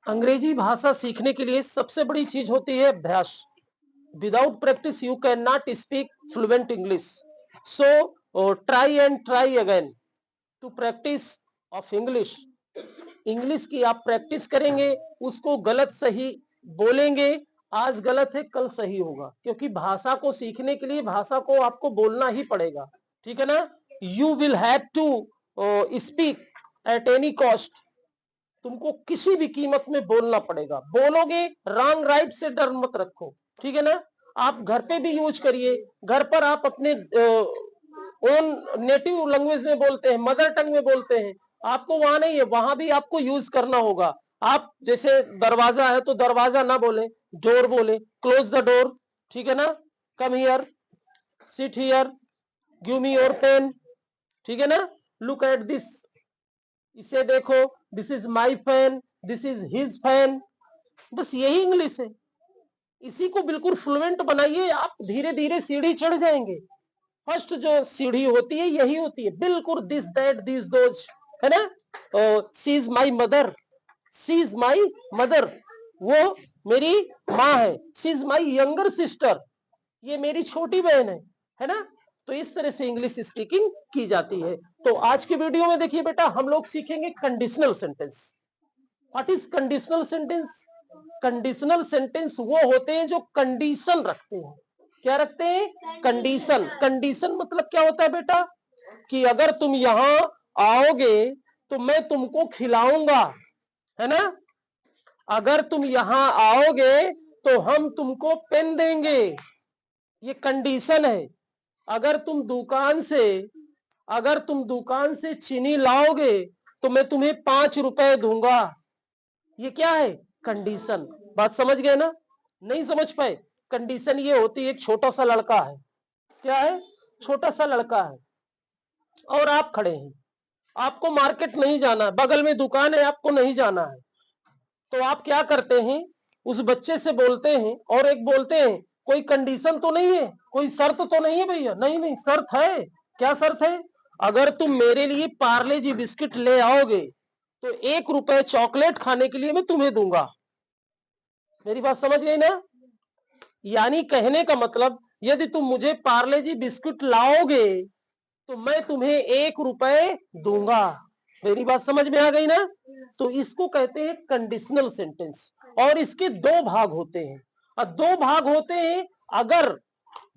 अंग्रेजी भाषा सीखने के लिए सबसे बड़ी चीज होती है अभ्यास। Without practice you can not speak fluent English. So try and try again to practice of English. English की आप प्रैक्टिस करेंगे, उसको गलत सही बोलेंगे। आज गलत है, कल सही होगा, क्योंकि भाषा को सीखने के लिए भाषा को आपको बोलना ही पड़ेगा। ठीक है ना? You will have to speak at any cost. तुमको किसी भी कीमत में बोलना पड़ेगा। बोलोगे, रॉन्ग राइट से डर मत रखो। ठीक है ना? आप घर पे भी यूज करिए। घर पर आप अपने ओन नेटिव लैंग्वेज में बोलते हैं, मदर टंग में बोलते हैं। आपको वहां नहीं है, वहां भी आपको यूज करना होगा। आप जैसे दरवाजा है तो दरवाजा ना बोले, डोर बोले। Close the door. ठीक है ना? Come here, sit here, give me your pen. ठीक है ना? लुक एट दिस, इसे देखो, this is my fan, this is his fan. बस यही इंग्लिश है। इसी को बिल्कुल फ्लुएंट बनाइए, आप धीरे धीरे सीढ़ी चढ़ जाएंगे। फर्स्ट जो सीढ़ी होती है यही होती है, बिल्कुल दिस दैट दिस दोज, है ना? She is my mother, she is my mother, वो मेरी माँ है। She is my younger sister, ये मेरी छोटी बहन है ना? तो इस तरह से इंग्लिश स्पीकिंग की जाती है। तो आज की वीडियो में देखिए बेटा, हम लोग सीखेंगे conditional sentence. What is conditional sentence? Conditional sentence वो होते हैं जो कंडीशन रखते हैं। क्या रखते हैं? कंडीशन। कंडीशन मतलब क्या होता है बेटा? कि अगर तुम यहां आओगे तो मैं तुमको खिलाऊंगा, है ना? अगर तुम यहां आओगे तो हम तुमको पेन देंगे। ये कंडीशन है। अगर तुम दुकान से चीनी लाओगे तो मैं तुम्हें 5 रुपए दूंगा। ये क्या है? कंडीशन। बात समझ गए ना? नहीं समझ पाए? कंडीशन ये होती है, एक छोटा सा लड़का है। क्या है? छोटा सा लड़का है और आप खड़े हैं। आपको मार्केट नहीं जाना, बगल में दुकान है, आपको नहीं जाना है। तो आप क्या करते हैं? उस बच्चे से बोलते हैं और एक बोलते हैं, कोई कंडीशन तो नहीं है, कोई शर्त तो नहीं है भैया? नहीं नहीं, शर्त है। क्या शर्त है? अगर तुम मेरे लिए पार्ले जी बिस्किट ले आओगे तो 1 रुपए चॉकलेट खाने के लिए मैं तुम्हें दूंगा। मेरी बात समझ गई ना? यानी कहने का मतलब, यदि तुम मुझे पार्ले जी बिस्कुट लाओगे तो मैं तुम्हें 1 रुपए दूंगा। मेरी बात समझ में आ गई ना? तो इसको कहते हैं कंडीशनल सेंटेंस। और इसके 2 भाग होते हैं। और 2 भाग होते हैं अगर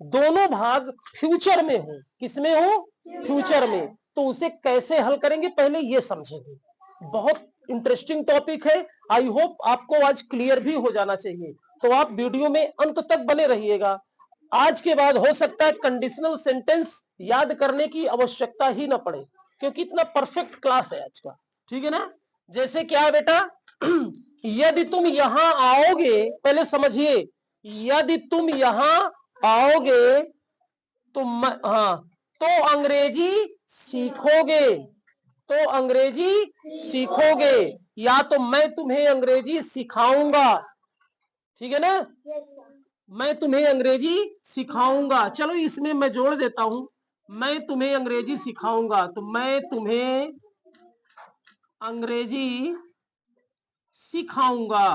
दोनों भाग फ्यूचर में हो। किसमें हो? फ्यूचर में। तो उसे कैसे हल करेंगे पहले ये समझेंगे। बहुत इंटरेस्टिंग टॉपिक है। आई होप आपको आज क्लियर भी हो जाना चाहिए। तो आप वीडियो में अंत तक बने रहिएगा। आज के बाद हो सकता है कंडीशनल सेंटेंस याद करने की आवश्यकता ही ना पड़े, क्योंकि इतना परफेक्ट क्लास है आज का। ठीक है ना? जैसे क्या है बेटा? यदि तुम यहां आओगे, पहले समझिए, यदि तुम यहां आओगे तो हाँ, तो अंग्रेजी सीखोगे। तो अंग्रेजी सीखोगे, या तो मैं तुम्हें अंग्रेजी सिखाऊंगा। ठीक है ना? मैं तुम्हें अंग्रेजी सिखाऊंगा। चलो इसमें मैं जोड़ देता हूं, मैं तुम्हें अंग्रेजी सिखाऊंगा। तो मैं तुम्हें अंग्रेजी सिखाऊंगा।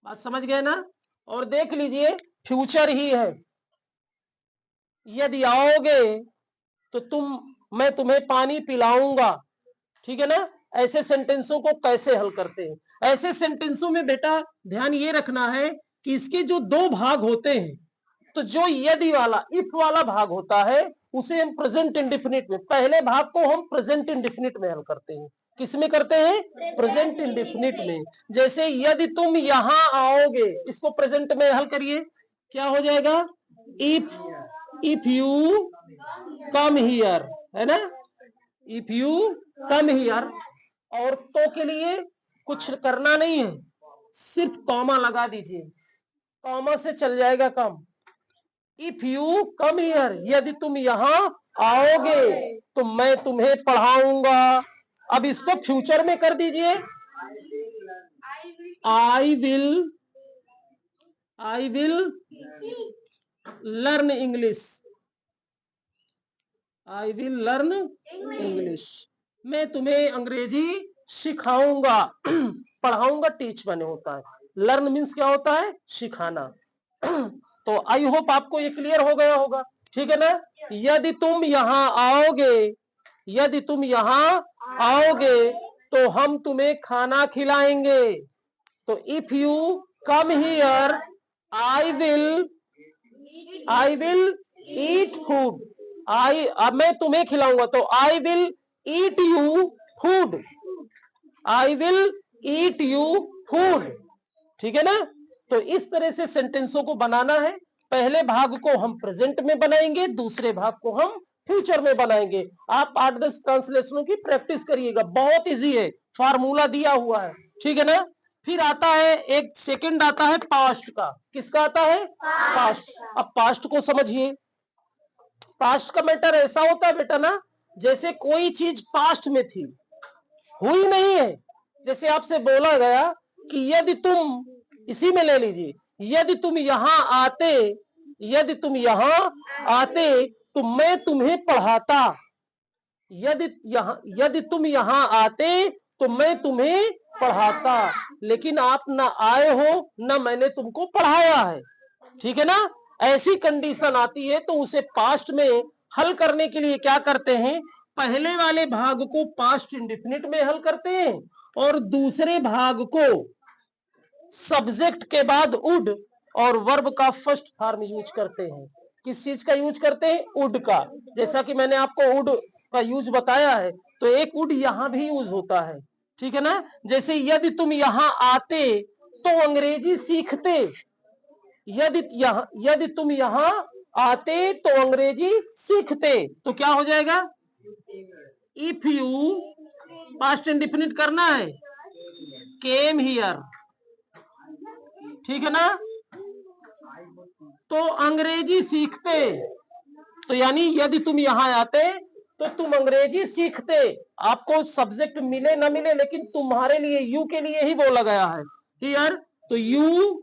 बात समझ गए ना? और देख लीजिए, फ्यूचर ही है। यदि आओगे तो मैं तुम्हें पानी पिलाऊंगा। ठीक है ना? ऐसे सेंटेंसों को कैसे हल करते हैं? ऐसे सेंटेंसों में बेटा ध्यान ये रखना है कि इसके जो 2 भाग होते हैं, तो जो यदि वाला, इफ वाला भाग होता है, उसे हम प्रेजेंट इंडेफिनिट में, पहले भाग को हम प्रेजेंट इंडेफिनिट में हल करते हैं। किसमें करते हैं? प्रेजेंट इंडेफिनिट में। जैसे यदि तुम यहां आओगे, इसको प्रेजेंट में हल करिए, क्या हो जाएगा? इफ यू कम हियर, है ना? If you come here. और तो के लिए कुछ करना नहीं है, सिर्फ कॉमा लगा दीजिए, कॉमा से चल जाएगा काम। इफ यू कम हियर, यदि तुम यहां आओगे तो मैं तुम्हें पढ़ाऊंगा। अब इसको फ्यूचर में कर दीजिए, I will learn English. I will learn English. मैं तुम्हें अंग्रेजी सिखाऊंगा। पढ़ाऊंगा टीच मैंने होता है, लर्न मीन्स क्या होता है, सिखाना। तो आई होप आपको ये क्लियर हो गया होगा, ठीक है ना। यदि तुम यहाँ आओगे, यदि तुम यहाँ आओगे तो हम तुम्हें खाना खिलाएंगे। तो if you come here I will eat food. अब मैं तुम्हें खिलाऊंगा, तो I will eat you food, I will eat you food, ठीक है ना। तो इस तरह से सेंटेंसों को बनाना है। पहले भाग को हम प्रेजेंट में बनाएंगे, दूसरे भाग को हम फ्यूचर में बनाएंगे। आप 8-10 ट्रांसलेशनों की प्रैक्टिस करिएगा, बहुत इजी है, फार्मूला दिया हुआ है, ठीक है ना। फिर आता है एक सेकंड, आता है पास्ट का। किसका आता है, पास्ट। अब पास्ट को समझिए। पास्ट का मैटर ऐसा होता है बेटा ना, जैसे कोई चीज पास्ट में थी, हुई नहीं है। जैसे आपसे बोला गया कि यदि तुम, इसी में ले लीजिए, यदि तुम यहां आते, यदि तुम यहां आते तो मैं तुम्हें पढ़ाता। यदि तुम यहां आते तो मैं तुम्हें पढ़ाता, लेकिन आप ना आए हो, ना मैंने तुमको पढ़ाया है, ठीक है ना। ऐसी कंडीशन आती है तो उसे पास्ट में हल करने के लिए क्या करते हैं, पहले वाले भाग को पास्ट इंडेफिनिट में हल करते हैं और दूसरे भाग को सब्जेक्ट के बाद वुड और वर्ब का फर्स्ट फॉर्म यूज करते हैं। किस चीज का यूज करते हैं, वुड का। जैसा कि मैंने आपको वुड का यूज बताया है, तो एक वुड यहां भी यूज होता है, ठीक है ना। जैसे यदि तुम यहां आते तो अंग्रेजी सीखते, यदि तुम यहां आते तो अंग्रेजी सीखते, तो क्या हो जाएगा, इफ यू, पास्ट इंडेफिनिट करना है, केम हियर, ठीक है ना, तो अंग्रेजी सीखते। तो यानी यदि तुम यहां आते तो तुम अंग्रेजी सीखते। आपको सब्जेक्ट मिले ना मिले, लेकिन तुम्हारे लिए, यू के लिए ही बोला गया है हियर। तो यू,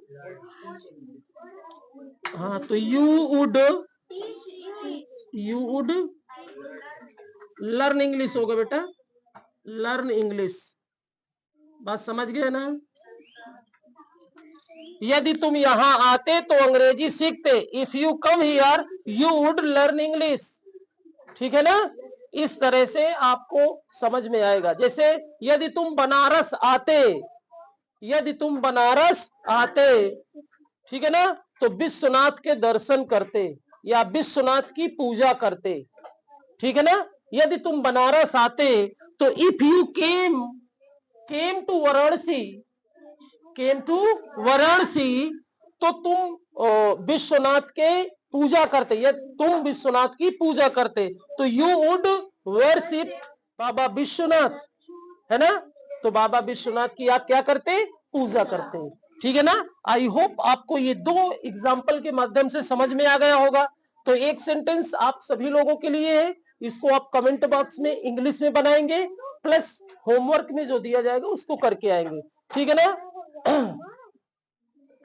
हाँ, तो यू वुड लर्न इंग्लिश होगा बेटा, लर्न इंग्लिश। बात समझ गए ना। यदि तुम यहां आते तो अंग्रेजी सीखते, if you come here you would learn English, ठीक है ना। इस तरह से आपको समझ में आएगा। जैसे यदि तुम बनारस आते, यदि तुम बनारस आते, ठीक है ना, तो विश्वनाथ के दर्शन करते या विश्वनाथ की पूजा करते, ठीक है ना। यदि तुम बनारस आते तो if you came to Varanasi, came to Varanasi, तो तुम विश्वनाथ के पूजा करते, या तुम विश्वनाथ की पूजा करते, तो यू वुड वर्शिप बाबा विश्वनाथ, है ना। तो बाबा विश्वनाथ की आप क्या करते, पूजा करते, ठीक है ना। आई होप आपको ये दो एग्जाम्पल के माध्यम से समझ में आ गया होगा। तो एक सेंटेंस आप सभी लोगों के लिए है, इसको आप कमेंट बॉक्स में इंग्लिश में बनाएंगे, प्लस होमवर्क में जो दिया जाएगा उसको करके आएंगे, ठीक है ना।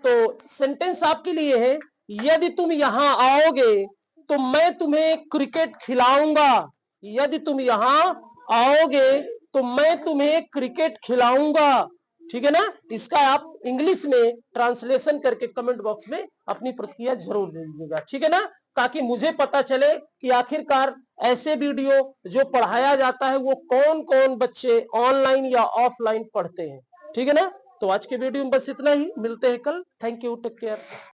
तो सेंटेंस आपके लिए है, यदि तुम यहां आओगे तो मैं तुम्हें क्रिकेट खिलाऊंगा, यदि तुम यहां आओगे तो मैं तुम्हें क्रिकेट खिलाऊंगा, ठीक है ना। इसका आप इंग्लिश में ट्रांसलेशन करके कमेंट बॉक्स में अपनी प्रतिक्रिया जरूर दे दीजिएगा, ठीक है ना, ताकि मुझे पता चले कि आखिरकार ऐसे वीडियो जो पढ़ाया जाता है वो कौन कौन बच्चे ऑनलाइन या ऑफलाइन पढ़ते हैं, ठीक है ना। तो आज के वीडियो में बस इतना ही, मिलते हैं कल। Thank you, take care.